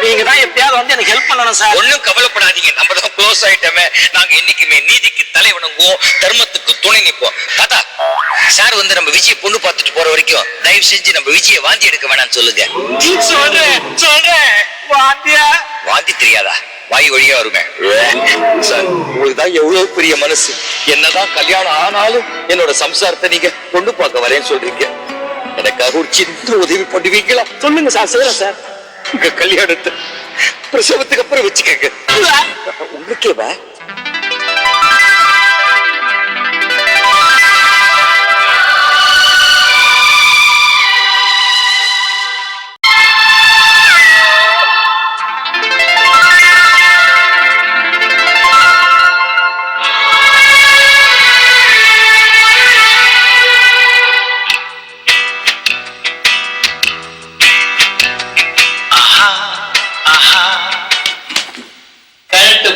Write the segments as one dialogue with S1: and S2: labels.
S1: நீங்க தான் எப்படியாவது வந்து எனக்கு ஹெல்ப் பண்ணணும் சார்.
S2: ஒன்னும் கவலைப்படாதீங்க, நம்ம தான் க்ளோஸ் ஆயிட்டோமே. நாங்க என்னைக்குமே நீதிக்கு தலை வணங்குவோம், தர்மத்துக்கு துணை நிற்போம். தாத்தா, சார் வந்து நம்ம விஜய பொண்ணு பார்த்துட்டு போற வரைக்கும் தயவு செஞ்சு நம்ம விஜய வாந்தி எடுக்க வேணாம்னு சொல்லுங்க.
S1: சொல்றேன்.
S2: வாந்தி தெரியாதா? வாய் வழியா வருமே. சார், உங்களுக்கு தான் எவ்வளவு பெரிய மனசு. என்னதான் கல்யாணம் ஆனாலும் என்னோட சம்சாரத்தை நீங்க பொண்ணு பார்க்க வரேன்னு சொல்றீங்க. எனக்காக ஒரு சின்ன உதவி பண்ணுவீங்களா?
S1: சொல்லுங்க சார், செய்யறேன் சார்.
S2: உங்க கல்யாணத்தை பிரசவத்துக்கு அப்புறம் வச்சுக்கங்க. உங்களுக்கேவா?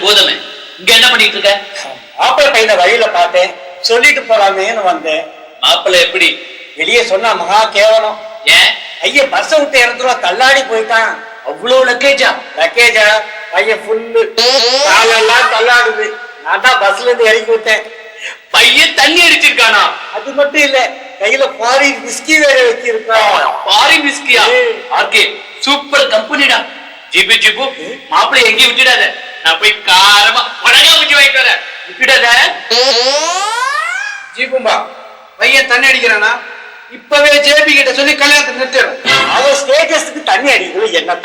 S3: பூதமே, இங்க என்ன பண்ணிட்டு இருக்க?
S1: மாப்பிள்ளை பையனை வழியில பார்த்தேன், சொல்லிட்டு போலாமேன்னு வந்தேன்.
S3: மாப்பிள்ளை எப்படி?
S1: வெளியே சொன்னா மகா கேவலம்.
S3: ஏன்?
S1: ஐயா பஸ் விட்டு இறந்துருவா, தள்ளாடி போயிட்டான்.
S3: அவ்வளவு லக்கேஜா?
S1: பையன் ஃபுல்லு, காலெல்லாம் தள்ளாடுது. நான் தான் பஸ்ல இருந்து இறக்கி விட்டேன்.
S3: பையன் தண்ணி அடிச்சிருக்கானா?
S1: அது மட்டும் இல்ல, கையில ஃபாரின் விஸ்கி வேற வச்சிருக்கான்.
S3: ஃபாரின் விஸ்கியா? ஆர்கே, சூப்பர் கம்பெனிடா. ஜிபு ஜிபு, மாப்பிள்ளை எங்கேயும் விட்டுடாத. நான் போய் காரமா உடனே ஊற்றி வாங்கிட்டு வரேன். விட்டுடாத.
S1: ஜீபும்பா, பையன் தண்ணி அடிக்கிறானா? இப்பவே ஜேபி கிட்ட சொல்லி கல்யாணத்தை நிறுத்திடும். அவன் ஸ்டேட்டஸ்க்கு தண்ணி அடிக்கணும். என்ன